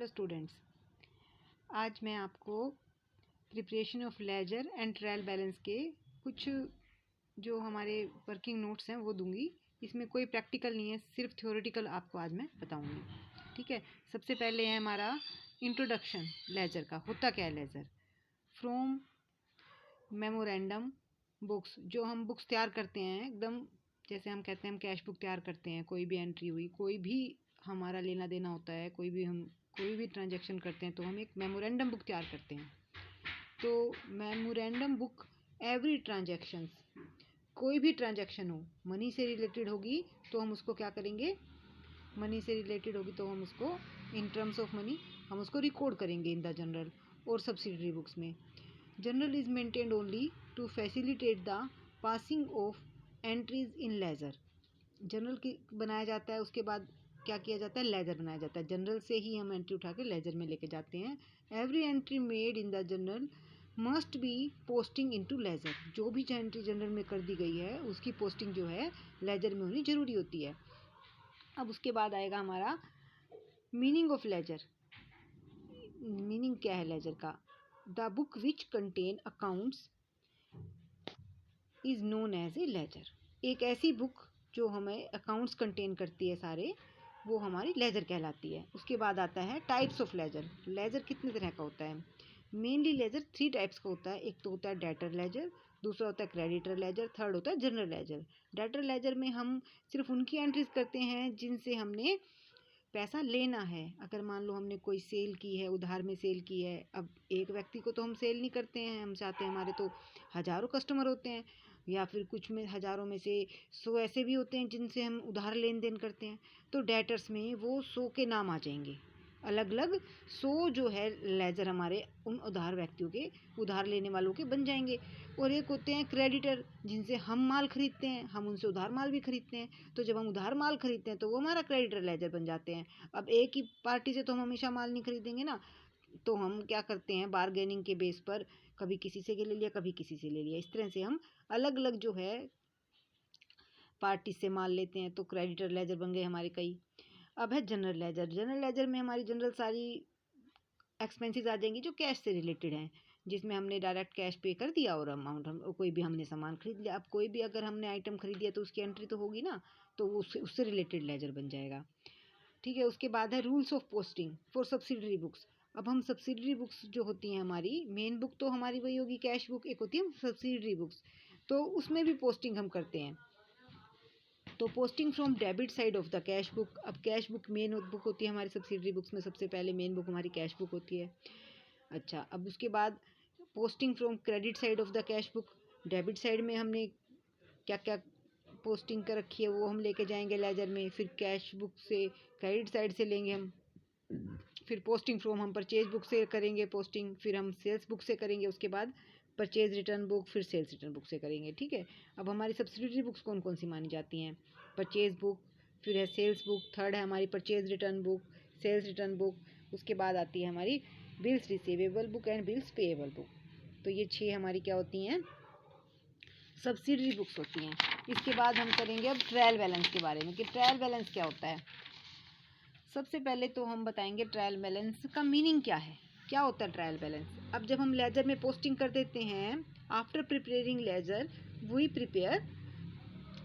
Hello students, आज मैं आपको preparation of ledger and trial balance के कुछ जो हमारे वर्किंग नोट्स हैं वो दूंगी। इसमें कोई प्रैक्टिकल नहीं है, सिर्फ थ्योरेटिकल आपको आज मैं बताऊंगी। ठीक है, सबसे पहले है हमारा इंट्रोडक्शन। लेजर का होता क्या है? लेजर फ्रॉम मेमोरेंडम बुक्स, जो हम बुक्स तैयार करते हैं एकदम जैसे हम कहते हैं हम कैश बुक तैयार करते हैं। कोई भी एंट्री हुई, कोई भी हमारा लेना देना होता है, कोई भी ट्रांजैक्शन करते हैं तो हम एक मेमोरेंडम बुक तैयार करते हैं। तो मेमोरेंडम बुक एवरी ट्रांजैक्शन, कोई भी ट्रांजैक्शन हो मनी से रिलेटेड होगी तो हम उसको क्या करेंगे, मनी से रिलेटेड होगी तो हम उसको इन टर्म्स ऑफ मनी हम उसको रिकॉर्ड करेंगे इन द जनरल और सब्सिडरी बुक्स में। Journal is maintained only to facilitate the passing of entries in ledger. Journal की बनाया जाता है, उसके बाद क्या किया जाता है? लेजर बनाया जाता है। जनरल से ही हम एंट्री उठा के लेजर में लेके जाते हैं। Every entry made in the journal must be posting into ledger. जो भी एंट्री जनरल में कर दी गई है उसकी पोस्टिंग जो है लेजर में होनी जरूरी होती है। अब उसके बाद आएगा हमारा मीनिंग ऑफ लेजर। मीनिंग क्या है लेजर का? The book which contain accounts is known as a ledger. एक ऐसी बुक जो हमें अकाउंट्स कंटेन करती है सारे, वो हमारी लेजर कहलाती है। उसके बाद आता है टाइप्स ऑफ लेजर। लेजर कितने तरह का होता है? मेनली लेजर 3 टाइप्स का होता है। एक तो होता है डेटर लेजर, दूसरा होता है क्रेडिटर लेजर, थर्ड होता है जनरल लेजर। डेटर लेजर में हम सिर्फ उनकी एंट्रीज करते हैं जिनसे हमने पैसा लेना है। अगर मान लो हमने कोई सेल की है, उधार में सेल की है, अब एक व्यक्ति को तो हम सेल नहीं करते हैं, हम चाहते हैं हमारे तो हज़ारों कस्टमर होते हैं, या फिर कुछ में हज़ारों में से 100 ऐसे भी होते हैं जिनसे हम उधार लेन देन करते हैं। तो डेटर्स में वो 100 के नाम आ जाएंगे, अलग अलग 100 जो है लेजर हमारे उन उधार व्यक्तियों के, उधार लेने वालों के बन जाएंगे। और एक होते हैं क्रेडिटर, जिनसे हम माल खरीदते हैं, हम उनसे उधार माल भी खरीदते हैं। तो जब हम उधार माल खरीदते हैं तो वो हमारा क्रेडिटर लेजर बन जाते हैं। अब एक ही पार्टी से तो हम हमेशा माल नहीं खरीदेंगे ना, तो हम क्या करते हैं बार्गेनिंग के बेस पर कभी किसी से ले लिया, कभी किसी से ले लिया। इस तरह से हम अलग अलग जो है पार्टी से माल लेते हैं। तो क्रेडिटर लेजर बन गए हमारे कई। अब है जनरल लेजर। जनरल लेजर में हमारी जनरल सारी एक्सपेंसेस आ जाएंगी जो कैश से रिलेटेड हैं, जिसमें हमने डायरेक्ट कैश पे कर दिया और अमाउंट हम कोई भी हमने सामान खरीद लिया। अब कोई भी अगर हमने आइटम खरीद लिया तो उसकी एंट्री तो होगी ना, तो वो उससे रिलेटेड लेजर बन जाएगा। ठीक है, उसके बाद है rules of posting for subsidiary books. अब हम सब्सिडरी बुक्स जो होती हैं, हमारी मेन बुक तो हमारी वही होगी कैश बुक, एक होती है सब्सिडरी बुक्स, तो उसमें भी पोस्टिंग हम करते हैं। तो posting from debit side of the cash book. अब कैश बुक मेन बुक होती है हमारी सब्सिडरी बुक्स में, सबसे पहले मेन बुक हमारी कैश बुक होती है। अच्छा, अब उसके बाद posting from credit side of the cash book. Debit side में हमने क्या क्या पोस्टिंग कर रखी है वो हम लेके जाएंगे लेजर में। फिर कैश बुक से क्रेडिट साइड से लेंगे हम। फिर पोस्टिंग फ्रॉम हम परचेज बुक से करेंगे पोस्टिंग, फिर हम सेल्स बुक से करेंगे, उसके बाद परचेज रिटर्न बुक, फिर सेल्स रिटर्न बुक से करेंगे। ठीक है, अब हमारी सब्सिडरी बुक्स कौन कौन सी मानी जाती हैं? परचेज बुक, फिर है सेल्स बुक, थर्ड है हमारी purchase return book, sales return book. उसके बाद आती है हमारी bills receivable book and bills payable book. तो ये 6 हमारी क्या होती हैं? सब्सिडरी बुक्स होती हैं। इसके बाद हम करेंगे अब ट्रायल बैलेंस के बारे में कि ट्रायल बैलेंस क्या होता है। सबसे पहले तो हम बताएंगे ट्रायल बैलेंस का मीनिंग क्या है, क्या होता है ट्रायल बैलेंस। अब जब हम लेजर में पोस्टिंग कर देते हैं, after preparing ledger we prepare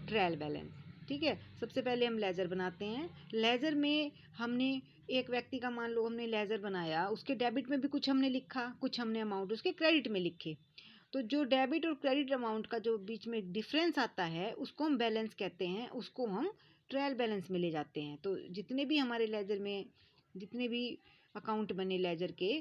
trial balance. ठीक है, सबसे पहले हम लेजर बनाते हैं। लेजर में हमने एक व्यक्ति का मान लो हमने लेजर बनाया, उसके डेबिट में भी कुछ हमने लिखा, कुछ हमने अमाउंट उसके क्रेडिट में लिखे। तो जो डेबिट और क्रेडिट अमाउंट का जो बीच में डिफरेंस आता है उसको हम बैलेंस कहते हैं, उसको हम ट्रायल बैलेंस में ले जाते हैं। तो जितने भी हमारे लेजर में जितने भी अकाउंट बने लेजर के,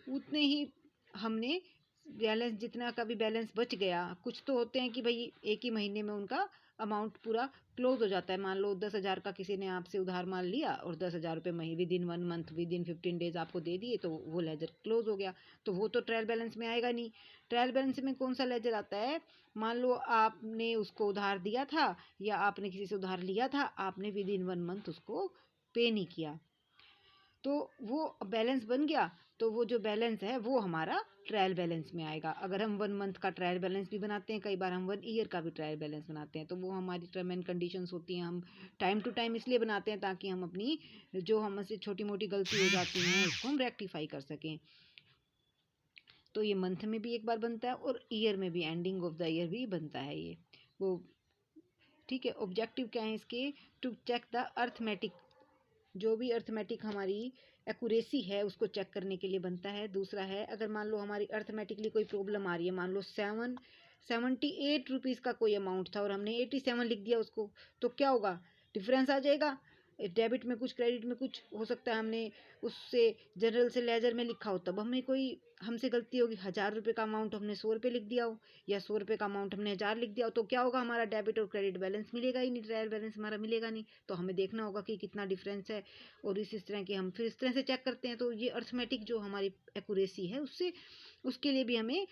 उतने ही हमने बैलेंस, जितना का भी बैलेंस बच गया, कुछ तो होते हैं कि भाई एक ही महीने में उनका अमाउंट पूरा क्लोज हो जाता है। मान लो 10,000 का किसी ने आपसे उधार माल लिया और 10,000 रुपये with in 1 month, with in 15 days आपको दे दिए, तो वो लेजर क्लोज हो गया। तो वो तो ट्रायल बैलेंस में आएगा नहीं। ट्रायल बैलेंस में कौन सा लेजर आता है? मान लो आपने उसको उधार दिया था या आपने किसी से उधार लिया था, आपने विद इन 1 मंथ उसको पे नहीं किया, तो वो बैलेंस बन गया, तो वो जो बैलेंस है वो हमारा ट्रायल बैलेंस में आएगा। अगर हम 1 मंथ का ट्रायल बैलेंस भी बनाते हैं, कई बार हम 1 ईयर का भी ट्रायल बैलेंस बनाते हैं, तो वो हमारी टर्म एंड कंडीशंस होती हैं। हम टाइम टू टाइम इसलिए बनाते हैं ताकि हम अपनी जो हमसे छोटी मोटी गलती हो जाती हैं उसको हम रेक्टिफाई कर सकें। तो ये मंथ में भी एक बार बनता है और ईयर में भी, एंडिंग ऑफ द ईयर भी बनता है ये वो। ठीक है, ऑब्जेक्टिव क्या है इसके? टू चेक द अर्थमेटिक, जो भी अर्थमेटिक हमारी एक्यूरेसी है उसको चेक करने के लिए बनता है। दूसरा है, अगर मान लो हमारी अर्थमेटिकली कोई प्रॉब्लम आ रही है, मान लो 78 रुपीज़ का कोई अमाउंट था और हमने 87 लिख दिया उसको, तो क्या होगा? डिफरेंस आ जाएगा। डेबिट में कुछ, क्रेडिट में कुछ, हो सकता है हमने उससे जनरल से लेजर में लिखा हो, तब हमें कोई हमसे गलती होगी, 1000 रुपये का अमाउंट हमने 100 रुपये लिख दिया हो, या 100 रुपये का अमाउंट हमने 1000 लिख दिया हो, तो क्या होगा? हमारा डेबिट और क्रेडिट बैलेंस मिलेगा ही नहीं, ट्रायल बैलेंस हमारा मिलेगा नहीं। तो हमें देखना होगा कि कितना डिफरेंस है, और इस तरह के हम फिर इस तरह से चेक करते हैं। तो ये अर्थमेटिक जो हमारी एक्यूरेसी है उससे, उसके लिए भी हमें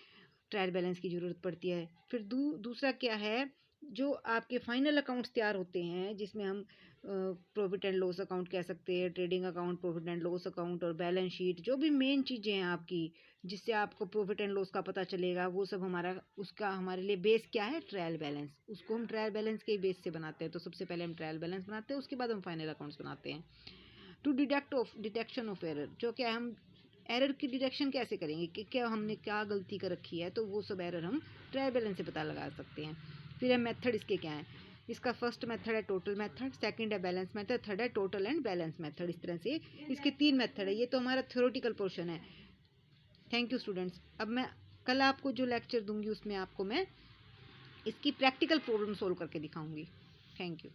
ट्रायल बैलेंस की ज़रूरत पड़ती है। फिर दूसरा क्या है, जो आपके फाइनल अकाउंट्स तैयार होते हैं, जिसमें हम प्रॉफिट एंड लॉस अकाउंट कह सकते हैं, trading account, profit and loss account और बैलेंस शीट, जो भी मेन चीज़ें हैं आपकी जिससे आपको प्रॉफिट एंड लॉस का पता चलेगा, वो सब हमारा, उसका हमारे लिए बेस क्या है? Trial balance. उसको हम ट्रायल बैलेंस के बेस से बनाते हैं। तो सबसे पहले हम ट्रायल बैलेंस बनाते हैं, उसके बाद हम फाइनल अकाउंट्स बनाते हैं। टू डिटेक्शन ऑफ एरर, जो क्या हम एरर की डिटेक्शन कैसे करेंगे कि क्या हमने क्या गलती कर रखी है, तो वो सब एरर हम ट्रायल बैलेंस से पता लगा सकते हैं। फिर है मेथड, इसके क्या है? इसका फर्स्ट मेथड है टोटल मेथड, सेकंड है बैलेंस मेथड, थर्ड है टोटल एंड बैलेंस मेथड। इस तरह से इसके 3 मेथड है। ये तो हमारा थ्योरेटिकल पोर्शन है। Thank you students. अब मैं कल आपको जो लेक्चर दूंगी उसमें आपको मैं इसकी प्रैक्टिकल प्रॉब्लम सोल्व करके दिखाऊंगी। Thank you.